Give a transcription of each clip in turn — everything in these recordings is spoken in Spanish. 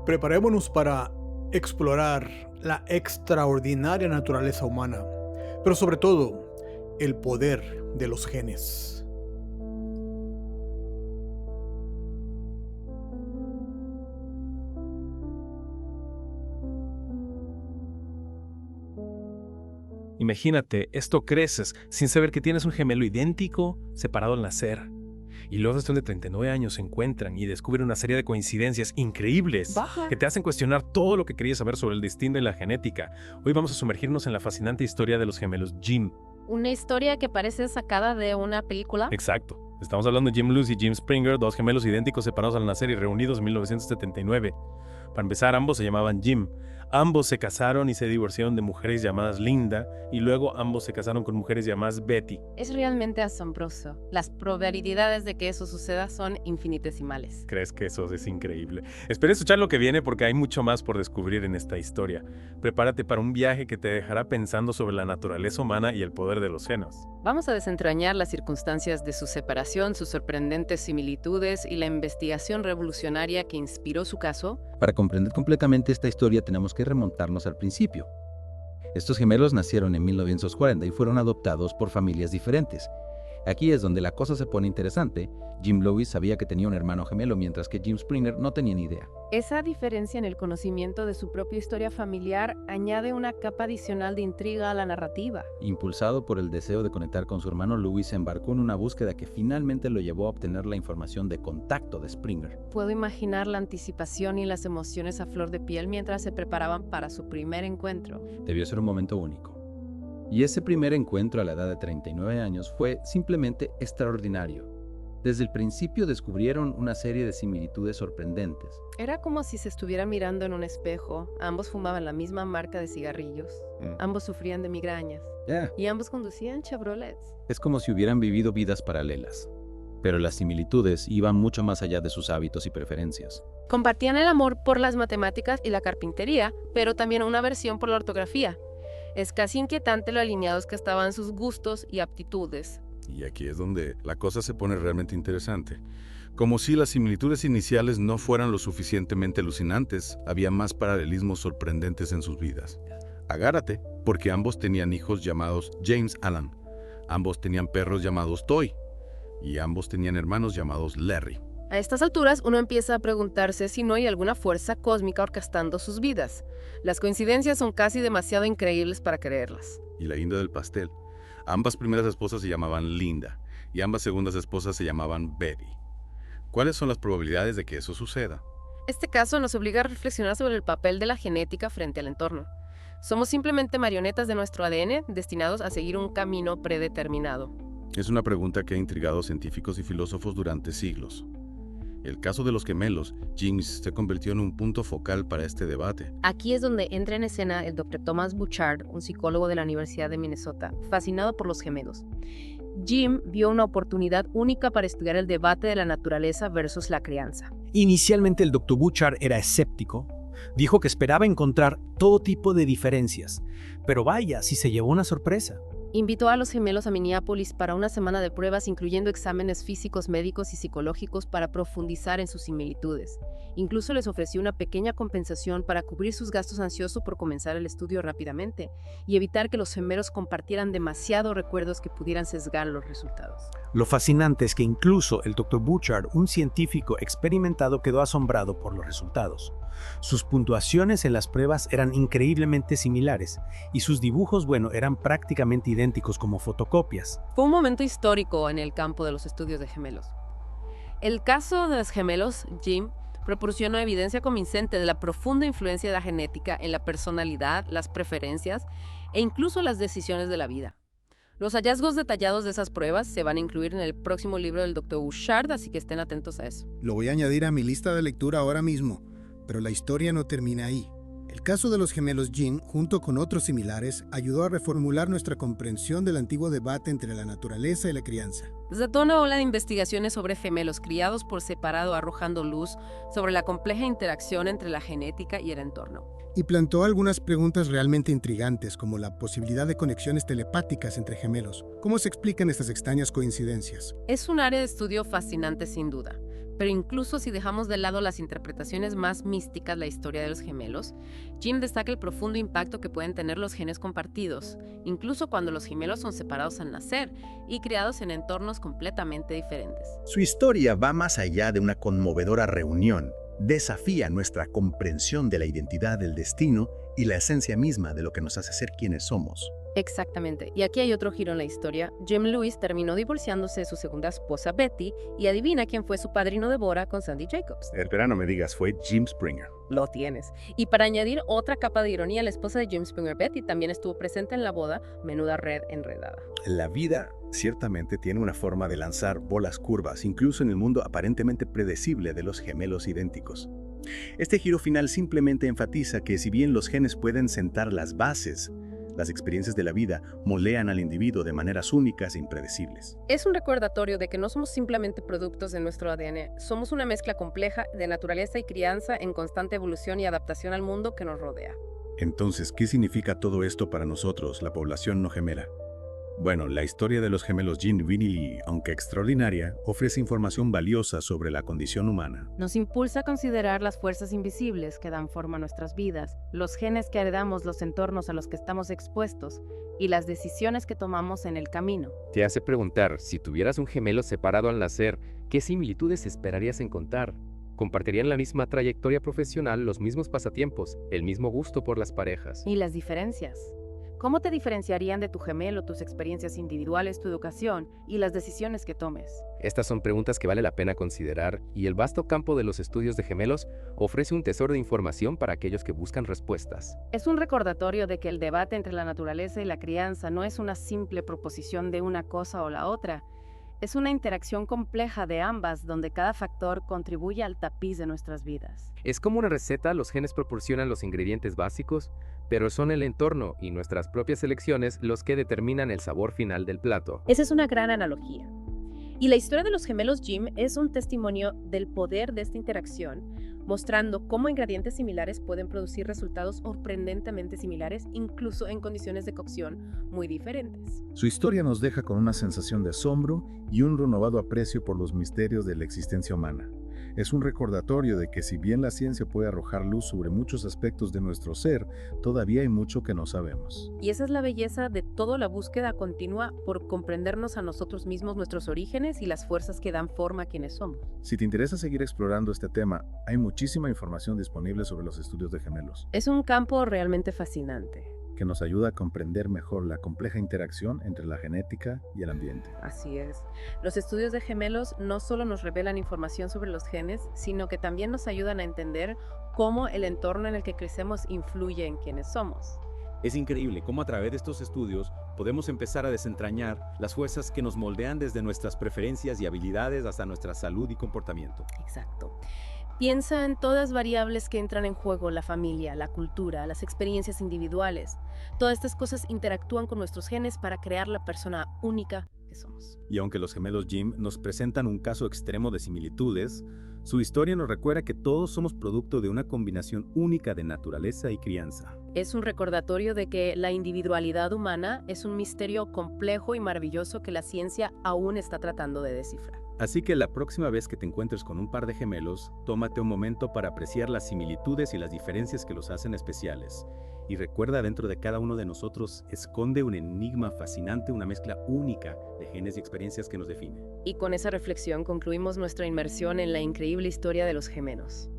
Preparémonos para explorar la extraordinaria naturaleza humana, pero sobre todo el poder de los genes. Imagínate, esto creces sin saber que tienes un gemelo idéntico separado al nacer. Y luego después de 39 años se encuentran y descubren una serie de coincidencias increíbles Baja. que te hacen cuestionar todo lo que querías saber sobre el destino y la genética. Hoy vamos a sumergirnos en la fascinante historia de los gemelos Jim. Una historia que parece sacada de una película. Exacto. Estamos hablando de Jim Luce y Jim Springer, dos gemelos idénticos separados al nacer y reunidos en 1979. Para empezar, ambos se llamaban Jim. Ambos se casaron y se divorciaron de mujeres llamadas Linda, y luego ambos se casaron con mujeres llamadas Betty. Es realmente asombroso. Las probabilidades de que eso suceda son infinitesimales. ¿Crees que eso es increíble? Espera escuchar lo que viene porque hay mucho más por descubrir en esta historia. Prepárate para un viaje que te dejará pensando sobre la naturaleza humana y el poder de los genes. Vamos a desentrañar las circunstancias de su separación, sus sorprendentes similitudes y la investigación revolucionaria que inspiró su caso. Para comprender completamente esta historia tenemos que remontarnos al principio. Estos gemelos nacieron en 1940 y fueron adoptados por familias diferentes. Aquí es donde la cosa se pone interesante. Jim Lewis sabía que tenía un hermano gemelo, mientras que Jim Springer no tenía ni idea. Esa diferencia en el conocimiento de su propia historia familiar añade una capa adicional de intriga a la narrativa. Impulsado por el deseo de conectar con su hermano, Lewis se embarcó en una búsqueda que finalmente lo llevó a obtener la información de contacto de Springer. Puedo imaginar la anticipación y las emociones a flor de piel mientras se preparaban para su primer encuentro. Debió ser un momento único. Y ese primer encuentro a la edad de 39 años fue simplemente extraordinario. Desde el principio descubrieron una serie de similitudes sorprendentes. Era como si se estuviera mirando en un espejo. Ambos fumaban la misma marca de cigarrillos. Ambos sufrían de migrañas. Y ambos conducían Chevrolets. Es como si hubieran vivido vidas paralelas. Pero las similitudes iban mucho más allá de sus hábitos y preferencias. Compartían el amor por las matemáticas y la carpintería, pero también una aversión por la ortografía. Es casi inquietante lo alineados que estaban sus gustos y aptitudes. Y aquí es donde la cosa se pone realmente interesante. Como si las similitudes iniciales no fueran lo suficientemente alucinantes, había más paralelismos sorprendentes en sus vidas. Agárrate, porque ambos tenían hijos llamados James Alan, ambos tenían perros llamados Toy, y ambos tenían hermanos llamados Larry. A estas alturas, uno empieza a preguntarse si no hay alguna fuerza cósmica orquestando sus vidas. Las coincidencias son casi demasiado increíbles para creerlas. Y la guinda del pastel. Ambas primeras esposas se llamaban Linda, y ambas segundas esposas se llamaban Betty. ¿Cuáles son las probabilidades de que eso suceda? Este caso nos obliga a reflexionar sobre el papel de la genética frente al entorno. Somos simplemente marionetas de nuestro ADN destinados a seguir un camino predeterminado. Es una pregunta que ha intrigado a científicos y filósofos durante siglos. El caso de los gemelos, James, se convirtió en un punto focal para este debate. Aquí es donde entra en escena el Dr. Thomas Bouchard, un psicólogo de la Universidad de Minnesota, fascinado por los gemelos. Jim vio una oportunidad única para estudiar el debate de la naturaleza versus la crianza. Inicialmente el Dr. Bouchard era escéptico. Dijo que esperaba encontrar todo tipo de diferencias, pero vaya si se llevó una sorpresa. Invitó a los gemelos a Minneapolis para una semana de pruebas, incluyendo exámenes físicos, médicos y psicológicos para profundizar en sus similitudes. Incluso les ofreció una pequeña compensación para cubrir sus gastos ansiosos por comenzar el estudio rápidamente y evitar que los gemelos compartieran demasiados recuerdos que pudieran sesgar los resultados. Lo fascinante es que incluso el Dr. Bouchard, un científico experimentado, quedó asombrado por los resultados. Sus puntuaciones en las pruebas eran increíblemente similares y sus dibujos, eran prácticamente idénticos como fotocopias. Fue un momento histórico en el campo de los estudios de gemelos. El caso de los gemelos, Jim, proporciona evidencia convincente de la profunda influencia de la genética en la personalidad, las preferencias e incluso las decisiones de la vida. Los hallazgos detallados de esas pruebas se van a incluir en el próximo libro del Dr. Bouchard, así que estén atentos a eso. Lo voy a añadir a mi lista de lectura ahora mismo, pero la historia no termina ahí. El caso de los gemelos Jim, junto con otros similares, ayudó a reformular nuestra comprensión del antiguo debate entre la naturaleza y la crianza. Desató una ola de investigaciones sobre gemelos criados por separado, arrojando luz sobre la compleja interacción entre la genética y el entorno. Y plantó algunas preguntas realmente intrigantes, como la posibilidad de conexiones telepáticas entre gemelos. ¿Cómo se explican estas extrañas coincidencias? Es un área de estudio fascinante sin duda, Pero incluso si dejamos de lado las interpretaciones más místicas de la historia de los gemelos, Jim destaca el profundo impacto que pueden tener los genes compartidos, incluso cuando los gemelos son separados al nacer y criados en entornos completamente diferentes. Su historia va más allá de una conmovedora reunión. Desafía nuestra comprensión de la identidad, del destino y la esencia misma de lo que nos hace ser quienes somos. Exactamente. Y aquí hay otro giro en la historia. Jim Lewis terminó divorciándose de su segunda esposa Betty y adivina quién fue su padrino de boda con Sandy Jacobs. Espera, no me digas, fue Jim Springer. Lo tienes. Y para añadir otra capa de ironía, la esposa de Jim Springer, Betty, también estuvo presente en la boda, menuda red enredada. La vida ciertamente tiene una forma de lanzar bolas curvas, incluso en el mundo aparentemente predecible de los gemelos idénticos. Este giro final simplemente enfatiza que si bien los genes pueden sentar las bases, las experiencias de la vida moldean al individuo de maneras únicas e impredecibles. Es un recordatorio de que no somos simplemente productos de nuestro ADN, somos una mezcla compleja de naturaleza y crianza en constante evolución y adaptación al mundo que nos rodea. Entonces, ¿qué significa todo esto para nosotros, la población no gemela? Bueno, la historia de los gemelos Jim, Vin y Lee, aunque extraordinaria, ofrece información valiosa sobre la condición humana. Nos impulsa a considerar las fuerzas invisibles que dan forma a nuestras vidas, los genes que heredamos, los entornos a los que estamos expuestos y las decisiones que tomamos en el camino. Te hace preguntar, si tuvieras un gemelo separado al nacer, ¿qué similitudes esperarías encontrar? ¿Compartirían la misma trayectoria profesional, los mismos pasatiempos, el mismo gusto por las parejas? ¿Y las diferencias? ¿Cómo te diferenciarían de tu gemelo tus experiencias individuales, tu educación y las decisiones que tomes? Estas son preguntas que vale la pena considerar y el vasto campo de los estudios de gemelos ofrece un tesoro de información para aquellos que buscan respuestas. Es un recordatorio de que el debate entre la naturaleza y la crianza no es una simple proposición de una cosa o la otra. Es una interacción compleja de ambas donde cada factor contribuye al tapiz de nuestras vidas. Es como una receta, los genes proporcionan los ingredientes básicos, pero son el entorno y nuestras propias elecciones los que determinan el sabor final del plato. Esa es una gran analogía. Y la historia de los gemelos Jim es un testimonio del poder de esta interacción, mostrando cómo ingredientes similares pueden producir resultados sorprendentemente similares, incluso en condiciones de cocción muy diferentes. Su historia nos deja con una sensación de asombro y un renovado aprecio por los misterios de la existencia humana. Es un recordatorio de que si bien la ciencia puede arrojar luz sobre muchos aspectos de nuestro ser, todavía hay mucho que no sabemos. Y esa es la belleza de toda la búsqueda continua por comprendernos a nosotros mismos, nuestros orígenes y las fuerzas que dan forma a quienes somos. Si te interesa seguir explorando este tema, hay muchísima información disponible sobre los estudios de gemelos, Es un campo realmente fascinante. que nos ayuda a comprender mejor la compleja interacción entre la genética y el ambiente. Así es. Los estudios de gemelos no solo nos revelan información sobre los genes, sino que también nos ayudan a entender cómo el entorno en el que crecemos influye en quienes somos. Es increíble cómo a través de estos estudios podemos empezar a desentrañar las fuerzas que nos moldean desde nuestras preferencias y habilidades hasta nuestra salud y comportamiento. Exacto. Piensa en todas variables que entran en juego: la familia, la cultura, las experiencias individuales. Todas estas cosas interactúan con nuestros genes para crear la persona única que somos. Y aunque los gemelos Jim nos presentan un caso extremo de similitudes, su historia nos recuerda que todos somos producto de una combinación única de naturaleza y crianza. Es un recordatorio de que la individualidad humana es un misterio complejo y maravilloso que la ciencia aún está tratando de descifrar. Así que la próxima vez que te encuentres con un par de gemelos, tómate un momento para apreciar las similitudes y las diferencias que los hacen especiales. Y recuerda, dentro de cada uno de nosotros esconde un enigma fascinante, una mezcla única de genes y experiencias que nos define. Y con esa reflexión concluimos nuestra inmersión en la increíble historia de los gemelos.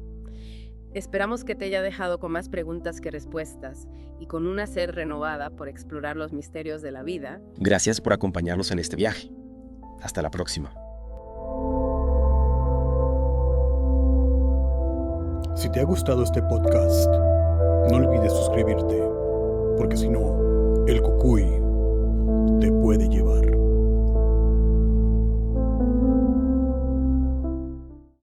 Esperamos que te haya dejado con más preguntas que respuestas y con una sed renovada por explorar los misterios de la vida. Gracias por acompañarnos en este viaje. Hasta la próxima. Si te ha gustado este podcast, no olvides suscribirte, porque si no, el cucuy te puede llevar.